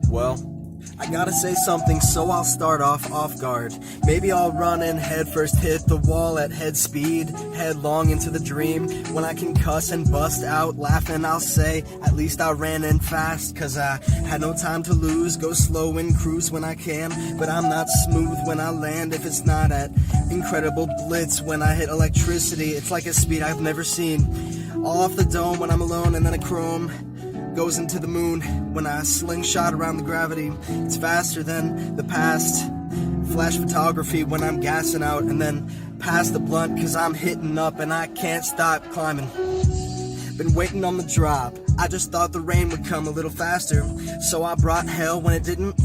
Well, I gotta say something, so I'll start off guard. Maybe I'll run and head first hit the wall at head speed, headlong into the dream. When I can cuss and bust out laughing, I'll say, at least I ran in fast, cause I had no time to lose. Go slow and cruise when I can, but I'm not smooth when I land if it's not at incredible blitz. When I hit electricity, it's like a speed I've never seen. All off the dome when I'm alone, and then a chrome goes into the moon. When I slingshot around the gravity, it's faster than the past. Flash photography when I'm gassing out, and then pass the blunt cause I'm hitting up and I can't stop climbing. Been waiting on the drop, I just thought the rain would come a little faster, so I brought hell when it didn't.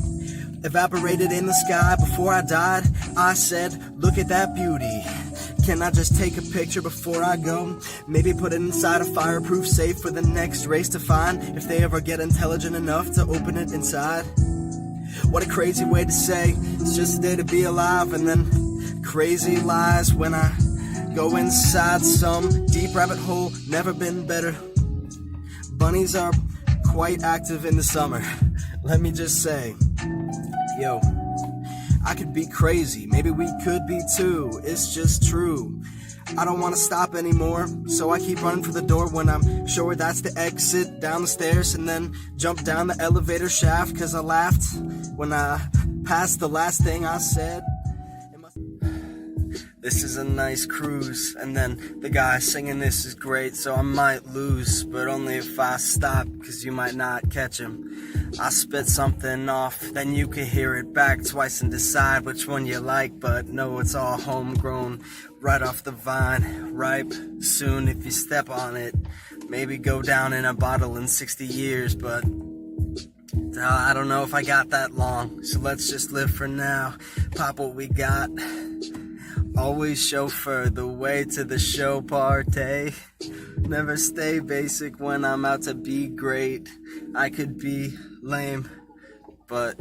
Evaporated in the sky before I died. I said, look at that beauty. Can I just take a picture before I go? Maybe put it inside a fireproof safe for the next race to find, if they ever get intelligent enough to open it inside. What a crazy way to say, it's just a day to be alive. And then crazy lies when I go inside some deep rabbit hole, never been better. Bunnies are quite active in the summer. Let me just say, yo, I could be crazy, maybe we could be too, it's just true. I don't want to stop anymore, so I keep running for the door when I'm sure that's the exit, down the stairs, and then jump down the elevator shaft, cause I laughed when I passed the last thing I said. This is a nice cruise, and then the guy singing this is great, so I might lose, but only if I stop, cause you might not catch him. I spit something off, then you can hear it back twice and decide which one you like, but no, it's all homegrown, right off the vine, ripe soon if you step on it. Maybe go down in a bottle in 60 years, but I don't know if I got that long, so let's just live for now, pop what we got. Always chauffeur the way to the show party. Never stay basic when I'm out to be great. I could be lame, but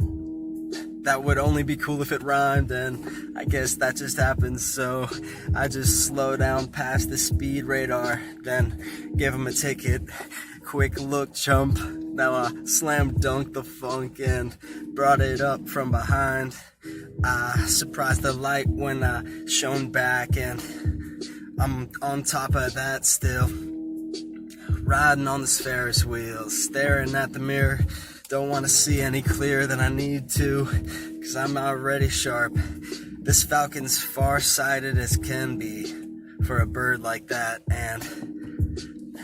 that would only be cool if it rhymed, and I guess that just happens, so I just slow down past the speed radar, then give him a ticket. Quick look, chump. Now I slam dunked the funk and brought it up from behind. I surprised the light when I shone back, and I'm on top of that still. Riding on this Ferris wheel, staring at the mirror. Don't want to see any clearer than I need to, cause I'm already sharp. This falcon's far-sighted as can be for a bird like that, and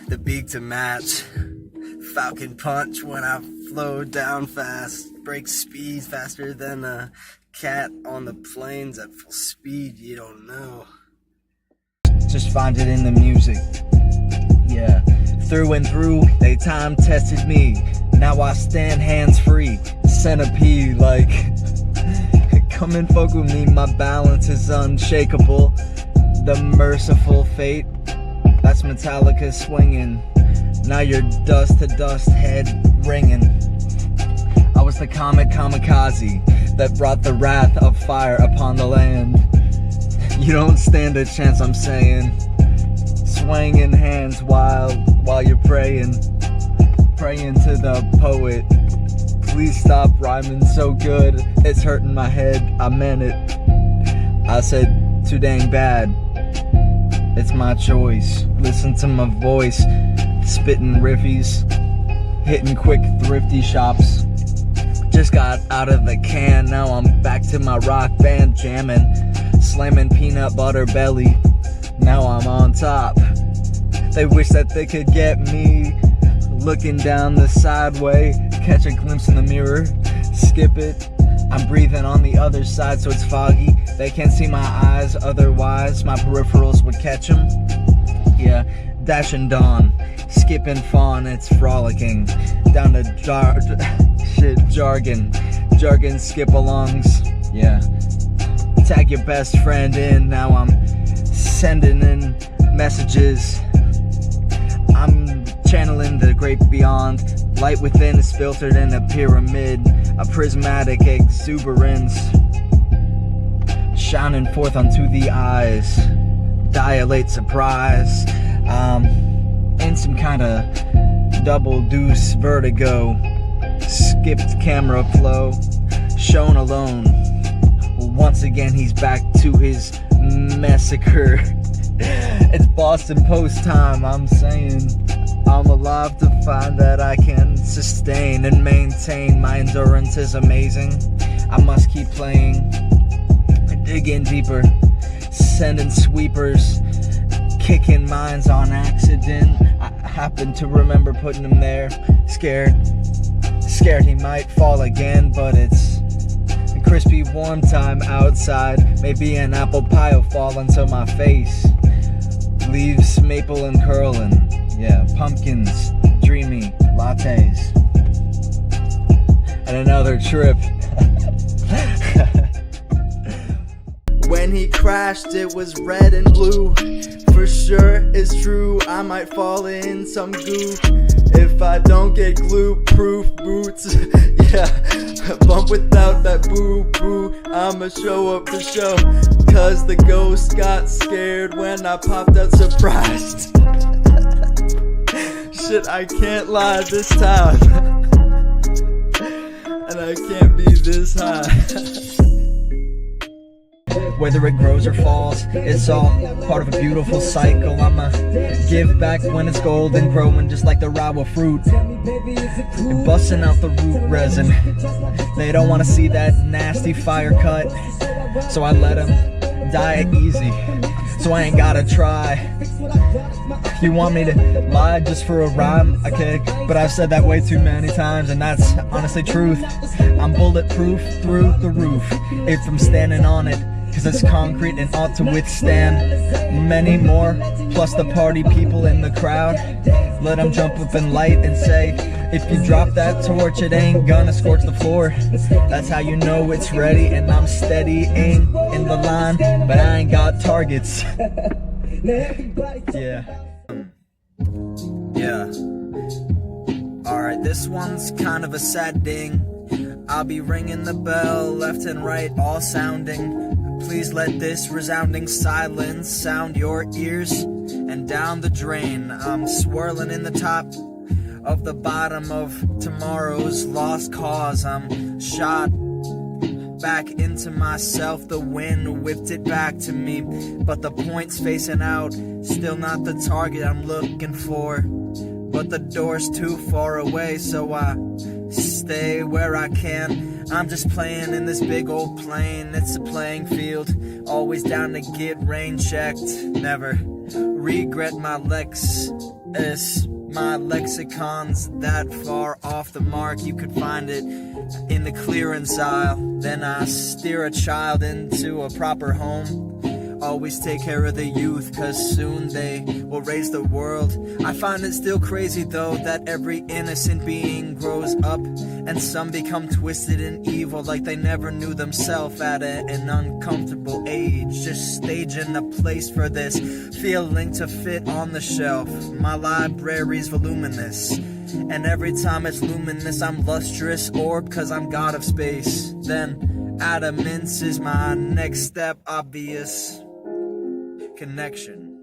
the beak to match. Falcon punch when I flow down fast. Break speed faster than a cat on the plains at full speed. You don't know. Just find it in the music. Yeah, through and through, they time tested me. Now I stand hands free, centipede like. Come and fuck with me, my balance is unshakable. The merciful fate, that's Metallica swinging. Now you're dust to dust, head ringing. I was the comet kamikaze that brought the wrath of fire upon the land. You don't stand a chance, I'm saying. Swinging hands while you're praying to the poet. Please stop rhyming so good, it's hurting my head. I meant it. I said too dang bad. It's my choice. Listen to my voice. Spitting riffies, hitting quick thrifty shops. Just got out of the can, now I'm back to my rock band jamming. Slamming peanut butter belly, now I'm on top. They wish that they could get me. Looking down the sideway, catch a glimpse in the mirror, skip it. I'm breathing on the other side so it's foggy. They can't see my eyes, otherwise my peripherals would catch them. Yeah, dashing dawn, skipping fawn, it's frolicking. Down to jargon skip-alongs. Yeah, tag your best friend in, now I'm sending in messages. I'm channeling the great beyond. Light within is filtered in a pyramid, a prismatic exuberance, shining forth onto the eyes, dilate surprise, in some kind of double deuce vertigo. skipped camera flow, shown alone. Once again he's back to his massacre. It's Boston Post time, I'm saying. I'm alive to find that I can sustain and maintain. My endurance is amazing. I must keep playing, digging deeper, sending sweepers, kicking mines on accident. I happen to remember putting him there, scared he might fall again, but it's crispy warm time outside. Maybe an apple pie will fall into my face. Leaves maple and curling, yeah, pumpkins, dreamy lattes, and another trip. When he crashed, it was red and blue. For sure, it's true, I might fall in some goo if I don't get glue-proof boots. Yeah, bump without that boo-boo. I'ma show up to show, cause the ghost got scared when I popped out surprised. Shit, I can't lie this time, and I can't be this high. Whether it grows or falls, it's all part of a beautiful cycle. I'ma give back when it's golden, growing just like the raw fruit, and busting out the root resin. They don't want to see that nasty fire cut, so I let them die easy, so I ain't gotta try. You want me to lie just for a rhyme? I kick, but I've said that way too many times, and that's honestly truth. I'm bulletproof through the roof if I'm standing on it, cause it's concrete and ought to withstand many more, plus the party people in the crowd. Let them jump up and light and say, if you drop that torch, it ain't gonna scorch the floor. That's how you know it's ready, and I'm steadying in the line, but I ain't got targets. Yeah. Alright, this one's kind of a sad ding. I'll be ringing the bell left and right, all sounding. Please let this resounding silence sound your ears and down the drain. I'm swirling in the top of the bottom of tomorrow's lost cause. I'm shot back into myself. The wind whipped it back to me, but the point's facing out. Still not the target I'm looking for, but the door's too far away, so I stay where I can. I'm just playing in this big old plane. It's a playing field, always down to get rain checked. Never regret my my lexicon's that far off the mark. You could find it in the clearance aisle. Then I steer a child into a proper home. Always take care of the youth, cause soon they will raise the world. I find it still crazy though that every innocent being grows up, and some become twisted and evil like they never knew themselves at an uncomfortable age. Just staging a place for this feeling to fit on the shelf. My library's voluminous, and every time it's luminous I'm lustrous orb, cause I'm god of space. Then adamance is my next step, obvious connection.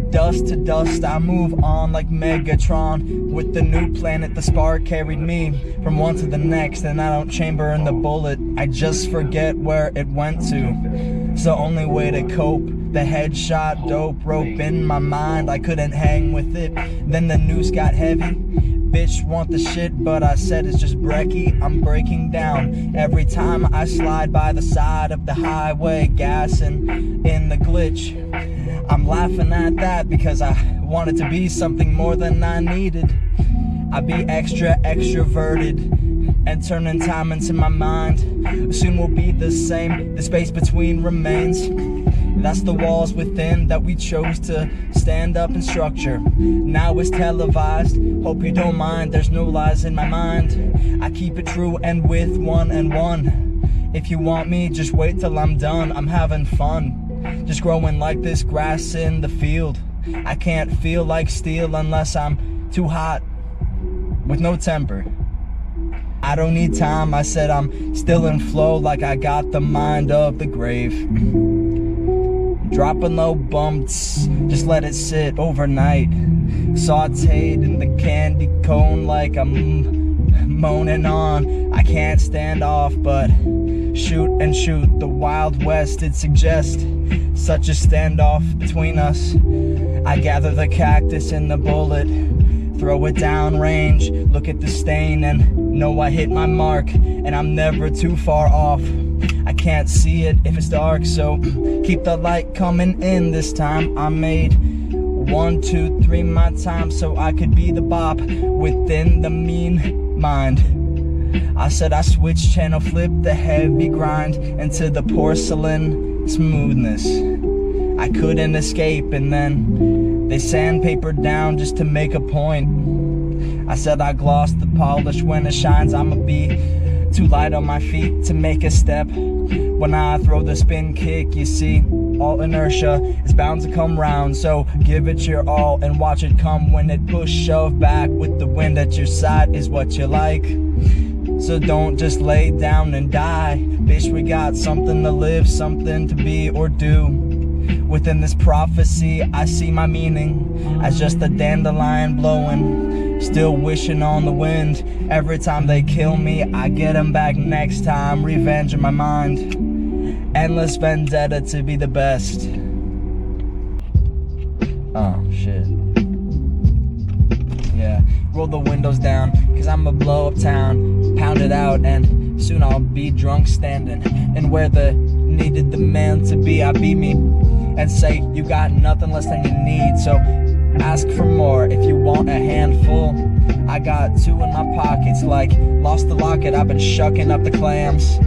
Dust to dust, I move on like Megatron. With the new planet, the spark carried me from one to the next, and I don't chamber in the bullet, I just forget where it went to. It's the only way to cope. The headshot dope rope in my mind, I couldn't hang with it. Then the noose got heavy. Bitch want the shit, but I said it's just brekkie. I'm breaking down every time I slide by the side of the highway, gassing in the glitch. I'm laughing at that because I wanted to be something more than I needed. I be extra extroverted and turning time into my mind. Soon we'll be the same, the space between remains. That's the walls within that we chose to stand up and structure. Now it's televised, hope you don't mind, there's no lies in my mind. I keep it true and with one and one. If you want me, just wait till I'm done. I'm having fun, just growing like this grass in the field. I can't feel like steel unless I'm too hot, with no temper. I don't need time, I said I'm still in flow like I got the mind of the grave. Dropping low bumps, just let it sit overnight. sauteed in the candy cone like I'm moaning on. I can't stand off, but shoot and shoot. The Wild West, it suggests such a standoff between us. I gather the cactus and the bullet, throw it down range, look at the stain and know I hit my mark, and I'm never too far off. I can't see it if it's dark, so keep the light coming in. This time I made 1, 2, 3 my time, so I could be the bop within the mean mind. I said I switched channel, flipped the heavy grind into the porcelain smoothness. I couldn't escape, and then they sandpapered down just to make a point. I said I glossed the polish when it shines. I'ma be too light on my feet to make a step when I throw the spin kick. You see, all inertia is bound to come round, so give it your all and watch it come. When it push shove back with the wind at your side is what you like. So don't just lay down and die. Bitch, we got something to live, something to be or do. Within this prophecy, I see my meaning as just a dandelion blowing, still wishing on the wind. Every time they kill me, I get them back next time. Revenge in my mind, endless vendetta to be the best. Oh shit. Yeah, roll the windows down, cause I'ma blow up town. Pound it out and soon I'll be drunk standing. And where the needed the man to be, I be me and say you got nothing less than you need. So ask for more if you want a handful. I got 2 in my pockets, like lost the locket. I've been shucking up the clams,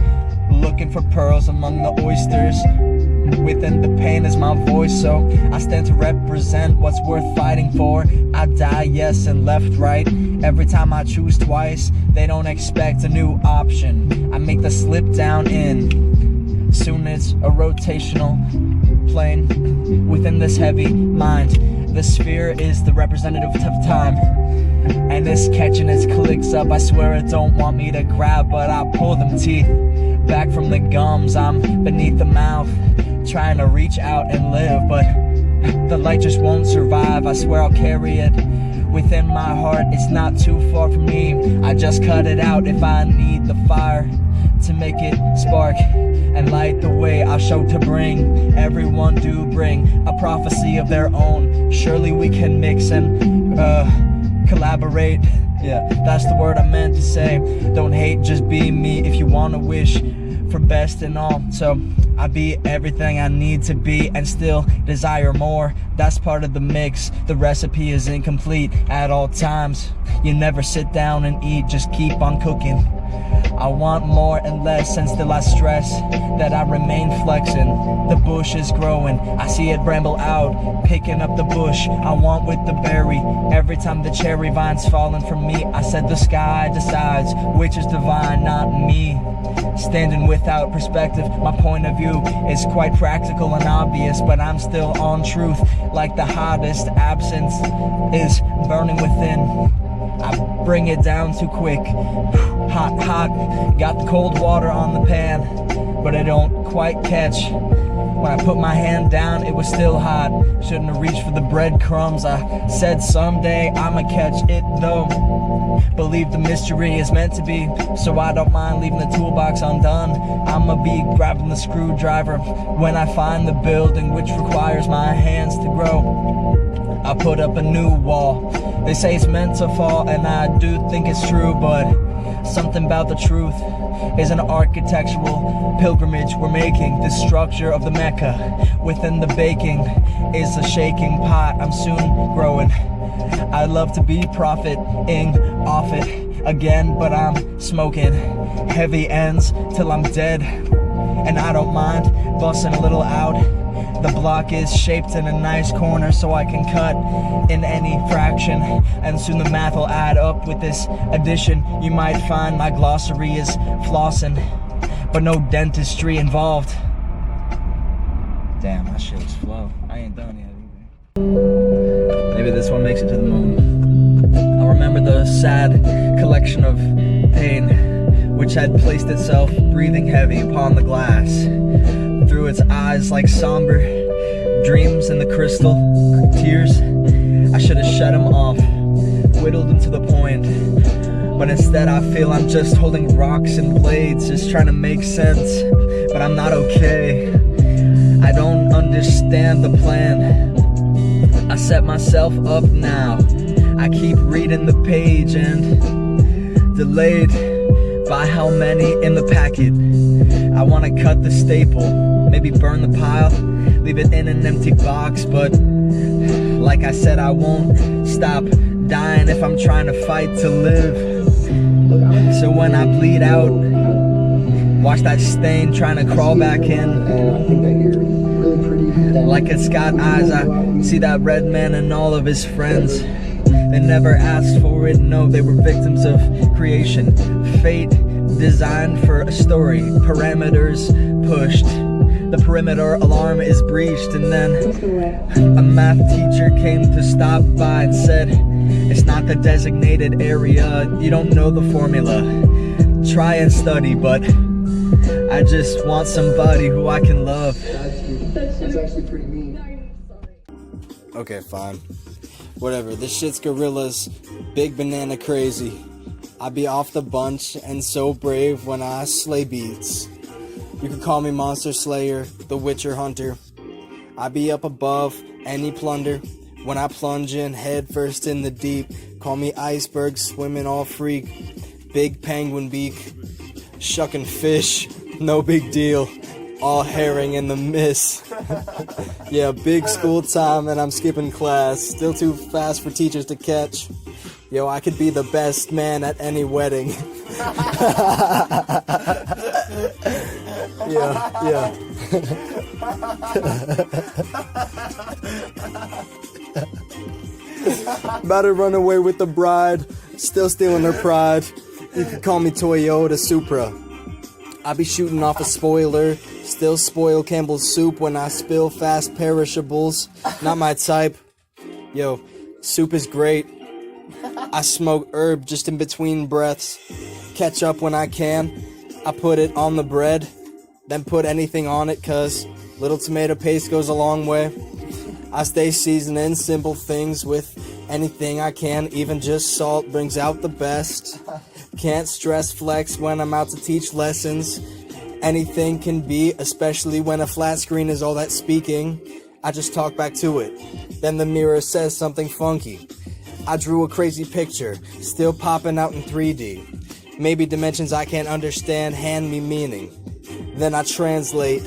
looking for pearls among the oysters. Within the pain is my voice, so I stand to represent what's worth fighting for. I die, yes, and left, right. Every time I choose twice, they don't expect a new option. I make the slip down in. Soon it's a rotational plane within this heavy mind. The sphere is the representative of time, and it's catching its clicks up. I swear it don't want me to grab, but I pull them teeth back from the gums. I'm beneath the mouth, trying to reach out and live, but the light just won't survive. I swear I'll carry it within my heart. It's not too far from me. I just cut it out if I need the fire to make it spark and light the way. I'll show to bring, everyone do bring a prophecy of their own. Surely we can mix and collaborate. Yeah, that's the word I meant to say. Don't hate, just be me if you want to wish for best and all. So I be everything I need to be and still desire more. That's part of the mix. The recipe is incomplete at all times. You never sit down and eat, just keep on cooking. I want more and less, and still I stress that I remain flexing. The bush is growing, I see it bramble out, picking up the bush I want with the berry. Every time the cherry vine's falling from me, I said the sky decides which is divine, not me. Standing without perspective, my point of view is quite practical and obvious, but I'm still on truth, like the hottest absence is burning within. I bring it down too quick. Hot, hot, got the cold water on the pan, but it don't quite catch. When I put my hand down, it was still hot. Shouldn't have reached for the breadcrumbs. I said someday I'ma catch it though. Believe the mystery is meant to be, so I don't mind leaving the toolbox undone. I'ma be grabbing the screwdriver when I find the building which requires my hands to grow. I put up a new wall. They say it's meant to fall, and I do think it's true, but something about the truth is an architectural pilgrimage we're making. The structure of the Mecca within the baking is a shaking pot. I'm soon growing. I love to be profiting off it again, but I'm smoking heavy ends till I'm dead, and I don't mind busting a little out. The block is shaped in a nice corner, so I can cut in any fraction, and soon the math will add up with this addition. You might find my glossary is flossing, but no dentistry involved. Damn, that shit was flow. I ain't done yet either. Maybe this one makes it to the moon. I'll remember the sad collection of pain which had placed itself breathing heavy upon the glass. Through its eyes like somber dreams in the crystal tears, I should have shut them off. but instead I feel I'm just holding rocks and blades, just trying to make sense, but I'm not okay. I don't understand the plan. I set myself up now. I keep reading the page and delayed by how many in the packet. I want to cut the staple, maybe burn the pile, leave it in an empty box, but like I said, I won't stop dying if I'm trying to fight to live. So when I bleed out, watch that stain trying to crawl back in. Like it's got eyes, I see that red man and all of his friends. They never asked for it, no, they were victims of creation. Fate designed for a story, parameters pushed. The perimeter alarm is breached, and then a math teacher came to stop by and said, it's not the designated area, you don't know the formula. Try and study, but I just want somebody who I can love. That's actually pretty mean. Okay, fine. Whatever, this shit's gorillas, big banana crazy. I be off the bunch and so brave when I slay beats. You can call me Monster Slayer, the Witcher Hunter. I be up above any plunder. When I plunge in head first in the deep, call me iceberg swimming all freak. Big penguin beak, shucking fish, no big deal. All herring in the mist. Yeah, big school time and I'm skipping class. Still too fast for teachers to catch. Yo, I could be the best man at any wedding. Yeah. About to run away with the bride, still stealing her pride. You can call me Toyota Supra. I be shooting off a spoiler, still spoil Campbell's soup when I spill fast perishables. Not my type. Yo, soup is great. I smoke herb just in between breaths. Ketchup when I can. I put it on the bread, then put anything on it, cause little tomato paste goes a long way. I stay seasoning simple things with anything I can, even just salt brings out the best. Can't stress flex when I'm out to teach lessons. Anything can be, especially when a flat screen is all that's speaking. I just talk back to it, then the mirror says something funky. I drew a crazy picture, still popping out in 3D. Maybe dimensions I can't understand hand me meaning. Then I translate.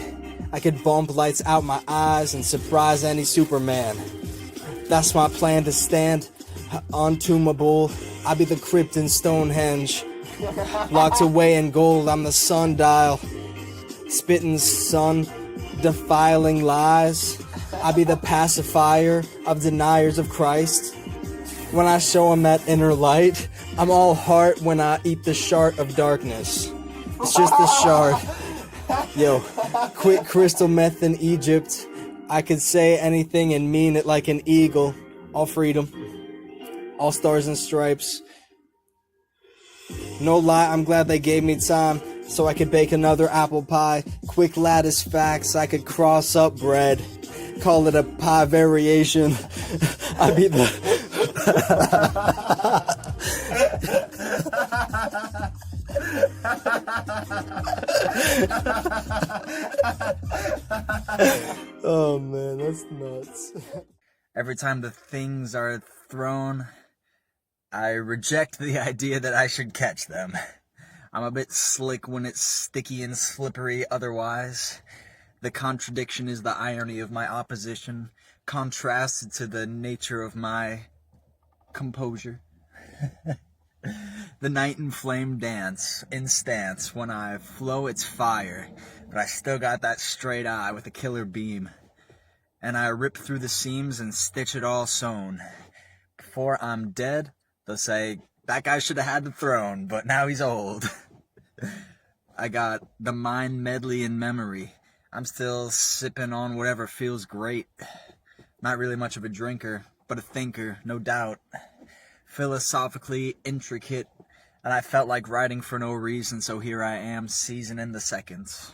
I could bump lights out my eyes and surprise any Superman. That's my plan, to stand untombable. I be the crypt in Stonehenge. Locked away in gold, I'm the sundial. Spitting sun, defiling lies. I be the pacifier of deniers of Christ. When I show him that inner light, I'm all heart when I eat the shard of darkness. It's just a shard. Yo, quit crystal meth in Egypt. I could say anything and mean it like an eagle. All freedom, all stars and stripes. No lie, I'm glad they gave me time so I could bake another apple pie. Quick lattice facts, I could cross up bread. Call it a pie variation. I be the... Oh man, that's nuts. Every time the things are thrown, I reject the idea that I should catch them. I'm a bit slick when it's sticky and slippery otherwise. The contradiction is the irony of my opposition, contrasted to the nature of my composure. The night in flame dance, in stance, when I flow it's fire, but I still got that straight eye with a killer beam. And I rip through the seams and stitch it all sewn. Before I'm dead, they'll say, that guy should have had the throne, but now he's old. I got the mind medley in memory. I'm still sipping on whatever feels great. Not really much of a drinker, but a thinker, no doubt. Philosophically intricate, and I felt like writing for no reason, so here I am, seasoning the seconds.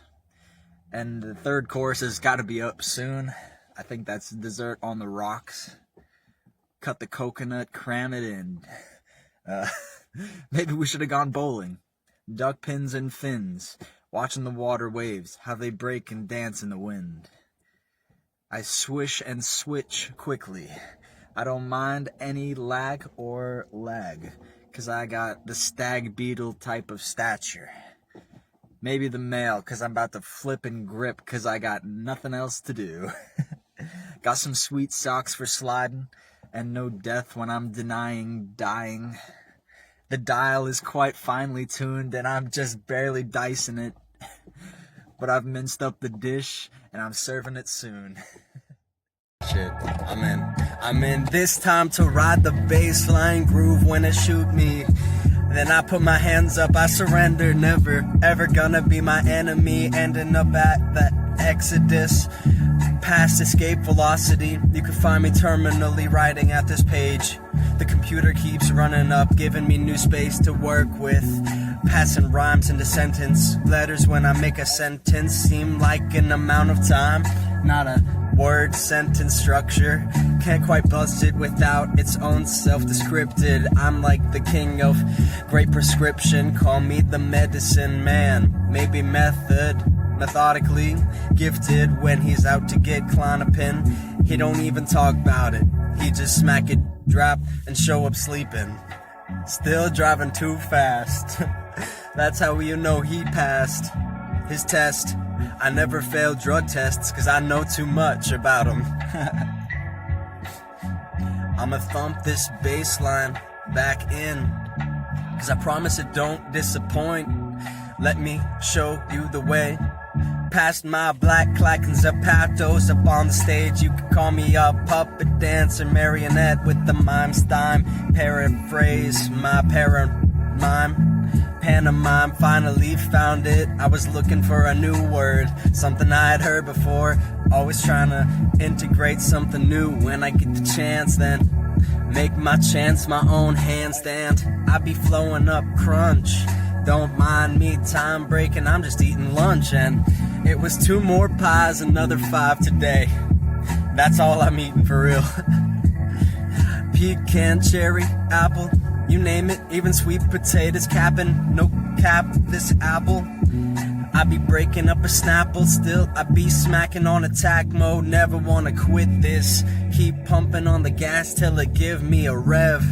And the third course has got to be up soon. I think that's dessert on the rocks. Cut the coconut, cram it in. Maybe we should have gone bowling. Duck pins and fins, watching the water waves, how they break and dance in the wind. I swish and switch quickly. I don't mind any lag or lag, 'cause I got the stag beetle type of stature. Maybe the male, 'cause I'm about to flip and grip, 'cause I got nothing else to do. Got some sweet socks for sliding, and no death when I'm denying dying. The dial is quite finely tuned, and I'm just barely dicing it. But I've minced up the dish, and I'm serving it soon. Shit, I'm in this time to ride the bassline groove when it shoot me. Then I put my hands up, I surrender, never ever gonna be my enemy. Ending up at the Exodus, past escape velocity. You can find me terminally writing at this page. The computer keeps running up, giving me new space to work with. Passing rhymes into sentence. Letters when I make a sentence seem like an amount of time. Not a word sentence structure. Can't quite bust it without its own self-descripted. I'm like the king of great prescription. Call me the medicine man. Maybe methodically gifted. When he's out to get Klonopin, he don't even talk about it. He just smack it, drop, and show up sleeping. Still driving too fast. That's how you know he passed his test. I never failed drug tests, 'cause I know too much about them. I'ma thump this bass line back in, 'cause I promise it don't disappoint. Let me show you the way. Past my black clack and zapatos up on the stage. You can call me a puppet dancer, marionette with the mime style. Paraphrase my pantomime, finally found it. I was looking for a new word, something I had heard before. Always trying to integrate something new. When I get the chance, then make my chance my own handstand. I be flowing up crunch. Don't mind me time breaking, I'm just eating lunch. And it was 2 more pies, another 5 today. That's all I'm eating for real. Pecan, cherry, apple, you name it, even sweet potatoes capping, no cap this apple. I be breaking up a Snapple, still I be smacking on attack mode. Never wanna quit this, keep pumping on the gas till it give me a rev.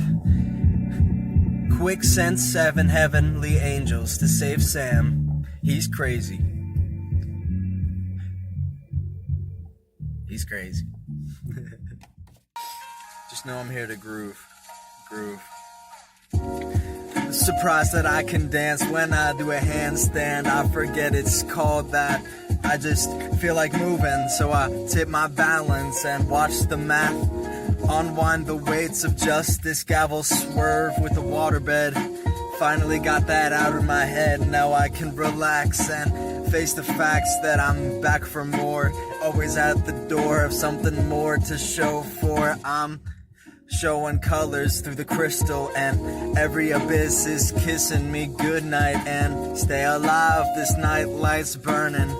Quick send 7 heavenly angels to save Sam. He's crazy. He's crazy. Just know I'm here to groove. Surprised that I can dance when I do a handstand. I forget it's called that. I just feel like moving, so I tip my balance and watch the math unwind the weights of justice. Gavel swerve with the waterbed. Finally got that out of my head. Now I can relax and face the facts that I'm back for more. Always at the door of something more to show for. I'm showing colors through the crystal, and every abyss is kissing me goodnight. And stay alive, this night light's burning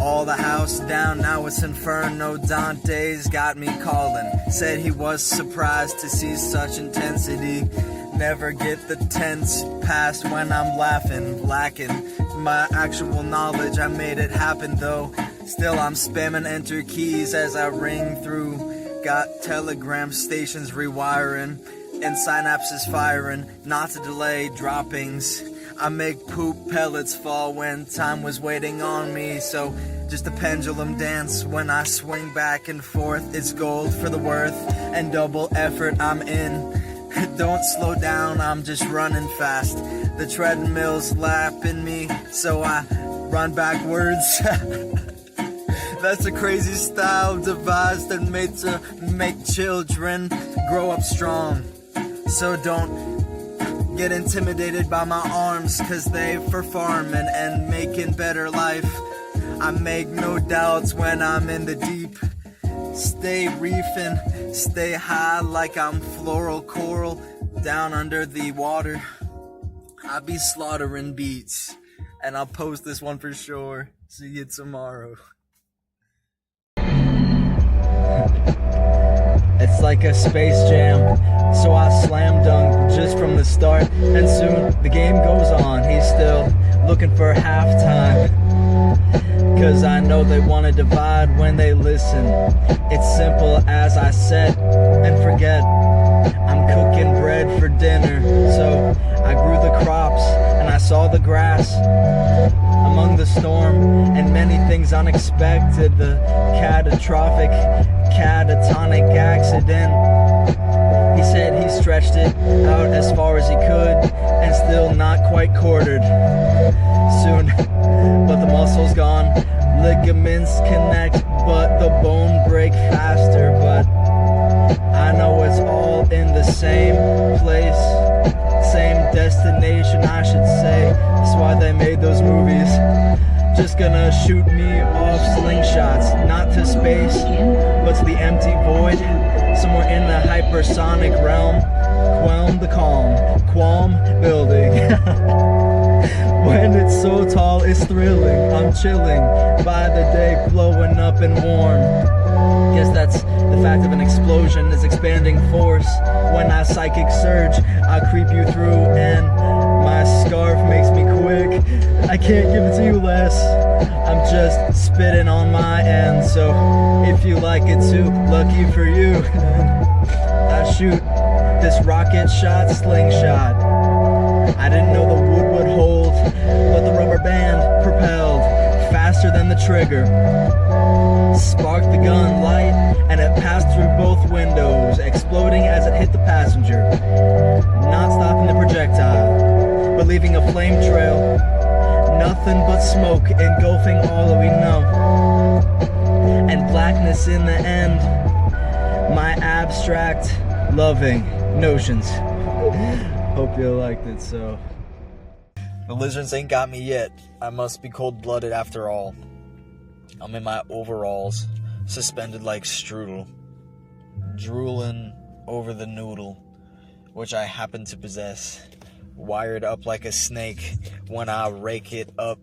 all the house down, now it's inferno. Dante's got me calling, said he was surprised to see such intensity. Never get the tense past when I'm laughing, lacking my actual knowledge. I made it happen though, still I'm spamming enter keys as I ring through. Got telegram stations rewiring and synapses firing, not to delay droppings. I make poop pellets fall when time was waiting on me. So just a pendulum dance when I swing back and forth. It's gold for the worth and double effort I'm in. Don't slow down, I'm just running fast. The treadmill's lapping me, so I run backwards. That's a crazy style devised and made to make children grow up strong. So don't get intimidated by my arms, 'cause they for farming and making better life. I make no doubts when I'm in the deep. Stay reefing, stay high like I'm floral coral down under the water. I be slaughtering beats, and I'll post this one for sure. See you tomorrow. It's like a space jam, so I slam dunk just from the start. And soon the game goes on. He's still looking for halftime, 'cause I know they want to divide when they listen. It's simple as I set and forget. I'm cooking bread for dinner, so I grew the crops and I saw the grass among the storm and many things unexpected. The catastrophic, catatonic accident. He said he stretched it out as far as he could and still not quite quartered. Soon, but the muscle's gone. Ligaments connect, but the bone break faster. But I know it's all in the same place, same destination, I should say. That's why they made those movies. Just gonna shoot me off slingshots, not to space, but to the empty void, somewhere in the hypersonic realm. Qualm the calm, qualm building. When it's so tall, it's thrilling. I'm chilling by the day, blowing up and warm. Guess that's the fact of an explosion is expanding force. When I psychic surge, I creep you through and my scarf makes me quick. I can't give it to you less. I'm just spitting on my end. So if you like it too, lucky for you. I shoot this rocket shot slingshot. I didn't know the wood would hold, but the rubber band propelled faster than the trigger. Sparked the gun light and it passed through both windows, exploding as it hit the passenger, not stopping the projectile, but leaving a flame trail. Nothing but smoke engulfing all that we know, and blackness in the end. My abstract loving notions. Hope you liked it. So The lizards ain't got me yet. I must be cold-blooded after all. I'm in my overalls, suspended like strudel, drooling over the noodle, which I happen to possess, wired up like a snake when I rake it up.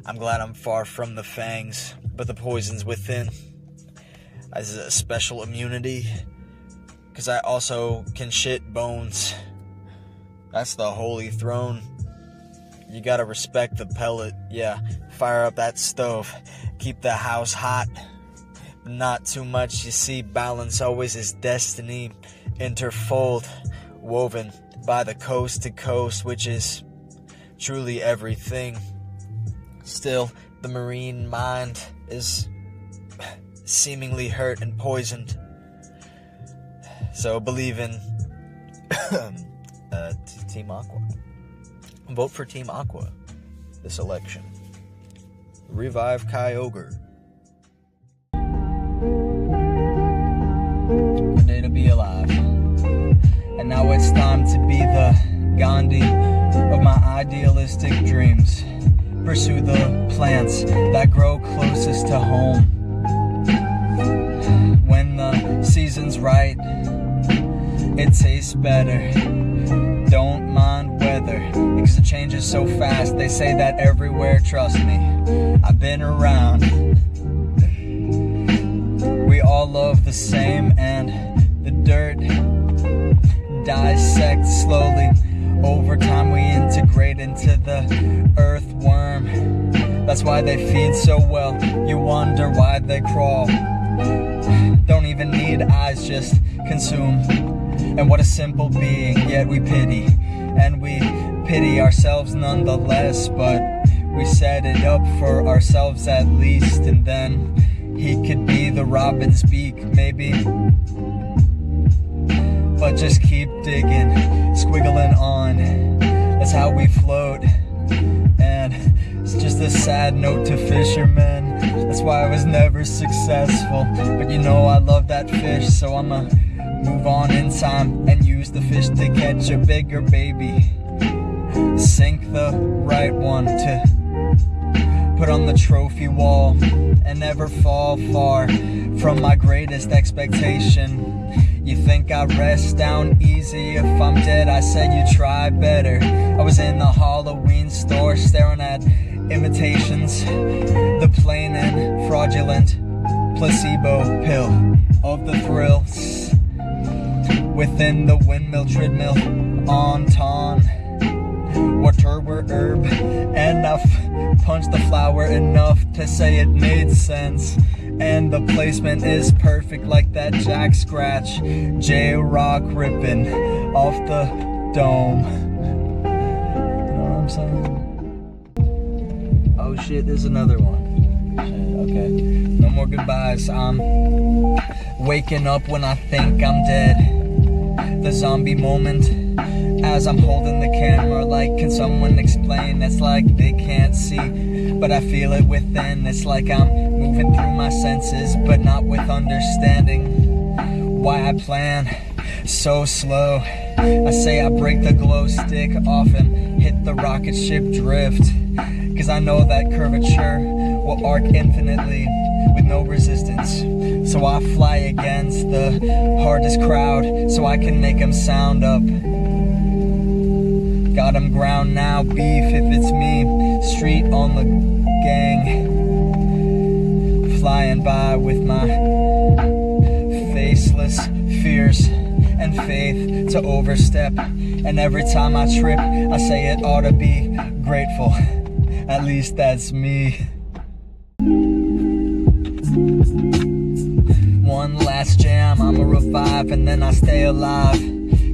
I'm glad I'm far from the fangs, but the poison's within. As a special immunity, because I also can shit bones. That's the holy throne. You gotta respect the pellet, yeah. Fire up that stove, keep the house hot. Not too much, you see, balance always is destiny. Interfold, woven by the coast to coast, which is truly everything. Still, the marine mind is seemingly hurt and poisoned. So believe in Team Aqua. Vote for Team Aqua this election. Revive Kyogre. Good day to be alive. And now it's time to be the Gandhi of my idealistic dreams. Pursue the plants that grow closest to home. When the season's right, it tastes better. Don't mind weather, because it changes so fast. They say that everywhere, trust me, I've been around. We all love the same, and the dirt dissect slowly. Over time we integrate into the earthworm. That's why they feed so well. You wonder why they crawl. Don't even need eyes, just consume. And what a simple being, yet we pity. And we pity ourselves nonetheless, but we set it up for ourselves at least. And then he could be the robin's beak, maybe. But just keep digging, squiggling on. That's how we float. And it's just a sad note to fishermen. That's why I was never successful. But you know I love that fish, so I'ma move on in time and use the fish to catch a bigger baby. Sink the right one to put on the trophy wall and never fall far from my greatest expectation. You think I rest down easy if I'm dead? I said you try better. I was in the Halloween store staring at imitations, the plain and fraudulent placebo pill of the thrill. within the windmill treadmill on ton. Water were herb, and I've punched the flower enough to say it made sense. And the placement is perfect like that jack scratch J-Rock ripping off the dome. You know what I'm saying? Oh shit, there's another one. Shit, okay. No more goodbyes. I'm waking up when I think I'm dead. The zombie moment as I'm holding the camera, like, can someone explain? It's like they can't see, but I feel it within. It's like I'm moving through my senses, but not with understanding why I plan so slow. I say I break the glow stick off and hit the rocket ship drift, cause I know that curvature will arc infinitely with no resistance. So I fly against the hardest crowd so I can make them sound up. Got 'em ground now, beef if it's me. Street on the gang, flying by with my faceless fears and faith to overstep. And every time I trip, I say it ought to be grateful. At least that's me. One last jam, I'ma revive and then I stay alive.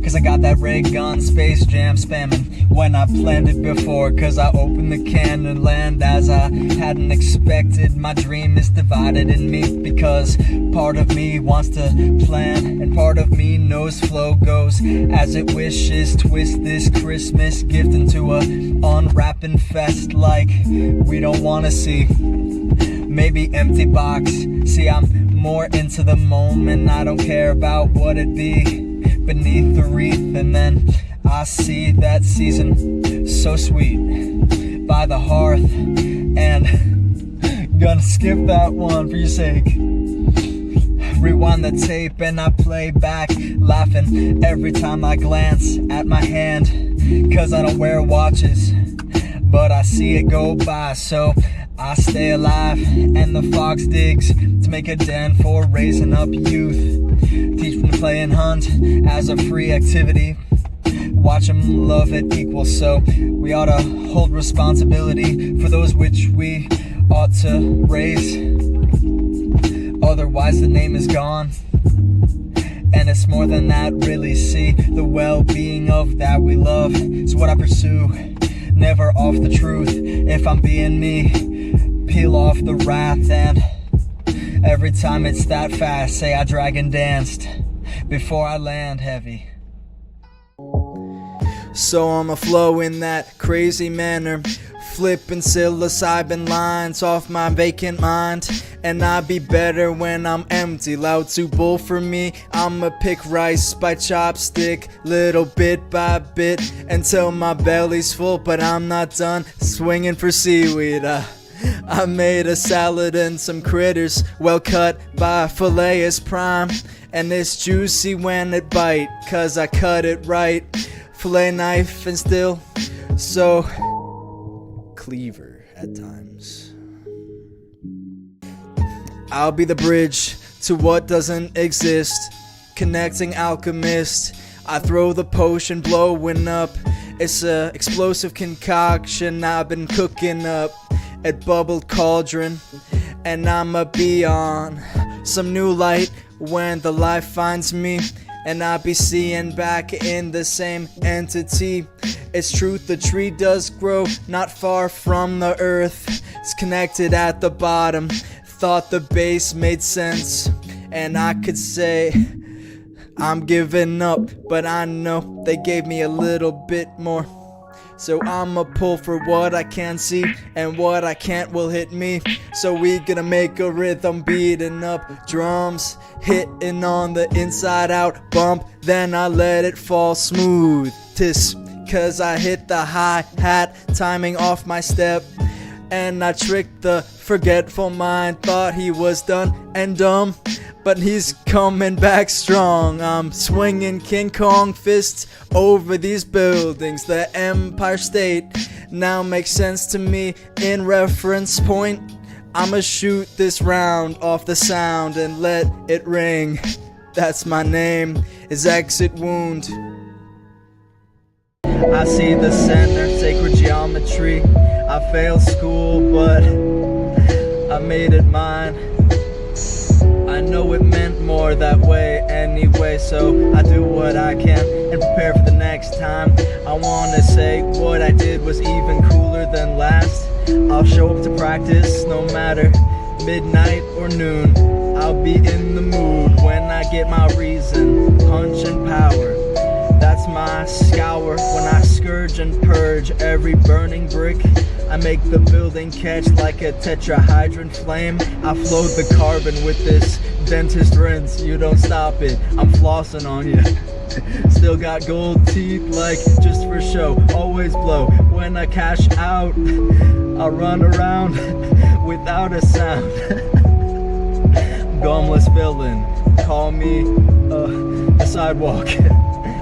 Cause I got that ray gun Space Jam spamming when I planned it before. Cause I opened the can and land as I hadn't expected. My dream is divided in me because part of me wants to plan and part of me knows flow goes as it wishes. Twist this Christmas gift into a unwrapping fest like we don't wanna see. Maybe empty box. See, I'm more into the moment. I don't care about what it be beneath the wreath. And then I see that season so sweet by the hearth, and gonna skip that one for your sake. Rewind the tape and I play back, laughing every time I glance at my hand. Cause I don't wear watches, but I see it go by. So I stay alive and the fox digs to make a den for raising up youth. Teach them to play and hunt as a free activity. Watch them love it equal. So we ought to hold responsibility for those which we ought to raise. Otherwise the name is gone. And it's more than that, really. See, the well-being of that we love is what I pursue. Never off the truth. If I'm being me, peel off the wrath. And every time it's that fast, say I dragon danced before I land heavy. So I'ma flow in that crazy manner, flipping psilocybin lines off my vacant mind. And I be better when I'm empty. Lao Tzu bull for me. I'ma pick rice by chopstick, little bit by bit, until my belly's full. But I'm not done swinging for seaweed. I made a salad and some critters, well cut by fillet is prime. And it's juicy when it bite, cause I cut it right. Fillet knife and still so cleaver at times. I'll be the bridge to what doesn't exist, connecting alchemist. I throw the potion blowing up. It's a explosive concoction I've been cooking up at bubbled cauldron. And I'ma be on some new light when the light finds me. And I'll be seeing back in the same entity. It's truth, the tree does grow not far from the earth. It's connected at the bottom. Thought the base made sense, and I could say I'm giving up, but I know they gave me a little bit more. So I'ma pull for what I can see, and what I can't will hit me. So we gonna make a rhythm, beating up drums, hitting on the inside out bump. Then I let it fall smooth, cause I hit the hi-hat, timing off my step. And I tricked the forgetful mind, thought he was done and dumb, but he's coming back strong. I'm swinging King Kong fists over these buildings. The Empire State now makes sense to me in reference point. I'ma shoot this round off the sound and let it ring. That's my name, is Exit Wound. I see the center, sacred geometry. I failed school, but I made it mine. I know it meant more that way anyway, so I do what I can and prepare for the next time. I wanna say what I did was even cooler than last. I'll show up to practice no matter midnight or noon. I'll be in the mood when I get my reason, punch and power. That's my scour when I scourge and purge every burning brick. I make the building catch like a tetrahydron flame. I float the carbon with this dentist rinse. You don't stop it, I'm flossing on you. Still got gold teeth like just for show. Always blow when I cash out. I run around without a sound. Gumless villain, call me the sidewalk.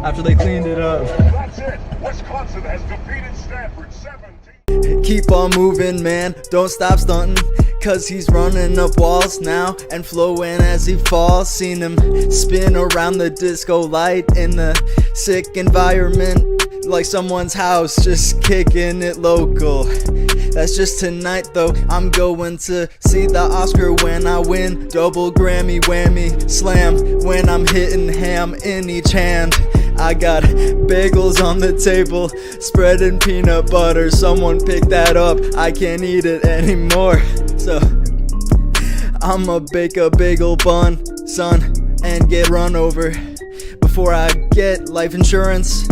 After they cleaned it up. That's it. Wisconsin has defeated Stanford 17. Keep on moving, man, don't stop stunting. Cause he's running up walls now and flowing as he falls. Seen him spin around the disco light in the sick environment, like someone's house, just kicking it local. That's just tonight though, I'm going to see the Oscar when I win. Double Grammy whammy slam when I'm hitting ham in each hand. I got bagels on the table, spreading peanut butter. Someone pick that up, I can't eat it anymore. So I'ma bake a bagel bun, son, and get run over before I get life insurance.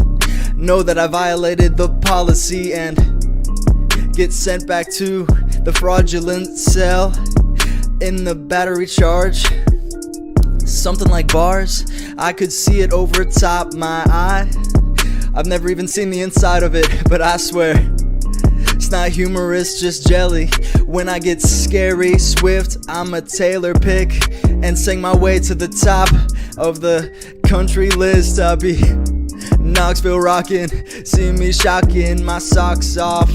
Know that I violated the policy and get sent back to the fraudulent cell in the battery charge. Something like bars, I could see it over top my eye. I've never even seen the inside of it, but I swear it's not humorous, just jelly. When I get scary, swift, I'm a Taylor pick and sing my way to the top of the country list. I'll be Knoxville rockin', see me shocking my socks off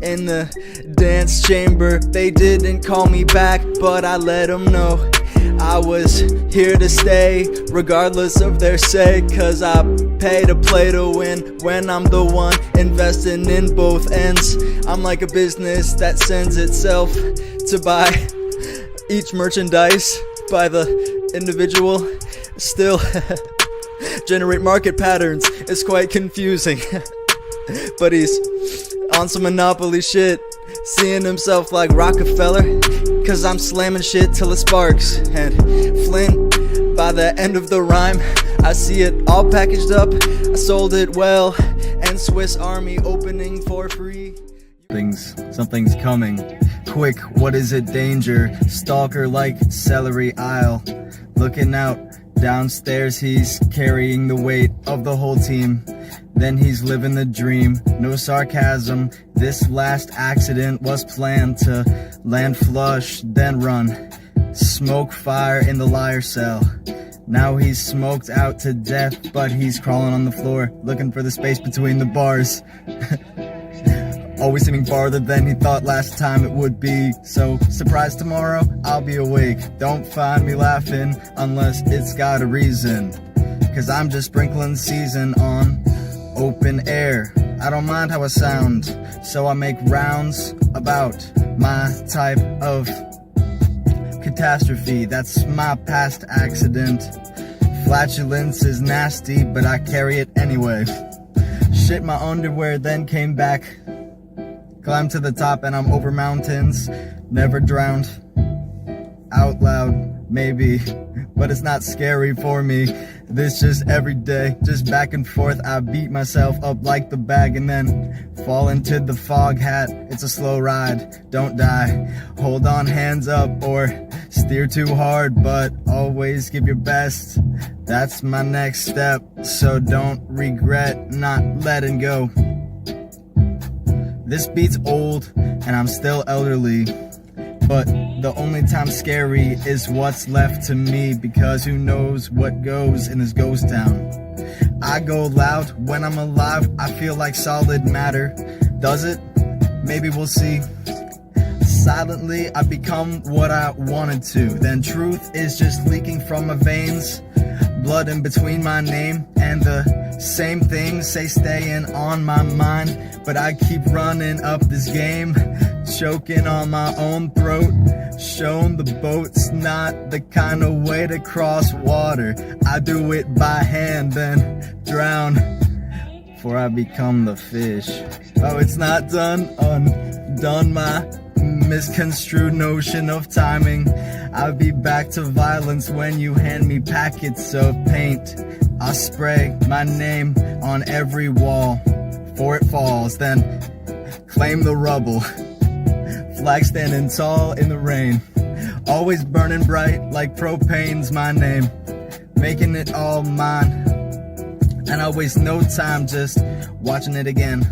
in the dance chamber. They didn't call me back, but I let them know I was here to stay, regardless of their say. Cause I pay to play to win when I'm the one investing in both ends. I'm like a business that sends itself to buy each merchandise by the individual. Still generate market patterns, it's quite confusing. But he's on some monopoly shit, seeing himself like Rockefeller. Cause I'm slamming shit till it sparks. And Flint, by the end of the rhyme, I see it all packaged up. I sold it well, and Swiss Army opening for free. Something's coming. Quick, what is it? Danger. Stalker like celery aisle. Looking out. Downstairs he's carrying the weight of the whole team. Then he's living the dream, no sarcasm. This last accident was planned to land flush, then run. Smoke fire in the liar cell. Now he's smoked out to death, but he's crawling on the floor, looking for the space between the bars. Always seeming farther than he thought last time it would be. So, surprise tomorrow, I'll be awake. Don't find me laughing unless it's got a reason. Cause I'm just sprinkling season on open air. I don't mind how I sound, so I make rounds about my type of catastrophe. That's my past accident. Flatulence is nasty, but I carry it anyway. Shit my underwear, then came back. Climbed to the top and I'm over mountains. Never drowned. Out loud, maybe, but it's not scary for me. This just every day, just back and forth. I beat myself up like the bag and then fall into the fog hat. It's a slow ride, don't die. Hold on, hands up, or steer too hard, but always give your best. That's my next step, so don't regret not letting go. This beat's old, and I'm still elderly, but the only time scary is what's left to me, because who knows what goes in this ghost town. I go loud when I'm alive, I feel like solid matter. Does it? Maybe we'll see. Silently, I become what I wanted to. Then truth is just leaking from my veins. blood in between my name and the same things say staying on my mind, but I keep running up this game, choking on my own throat, shown the boat's not the kind of way to cross water. I do it by hand, then drown, for I become the fish. Oh, it's not done, undone my misconstrued notion of timing. I'll be back to violence when you hand me packets of paint. I spray my name on every wall, for it falls, then claim the rubble. Flag standing tall in the rain, always burning bright like propane's my name, making it all mine. And I waste no time just watching it again.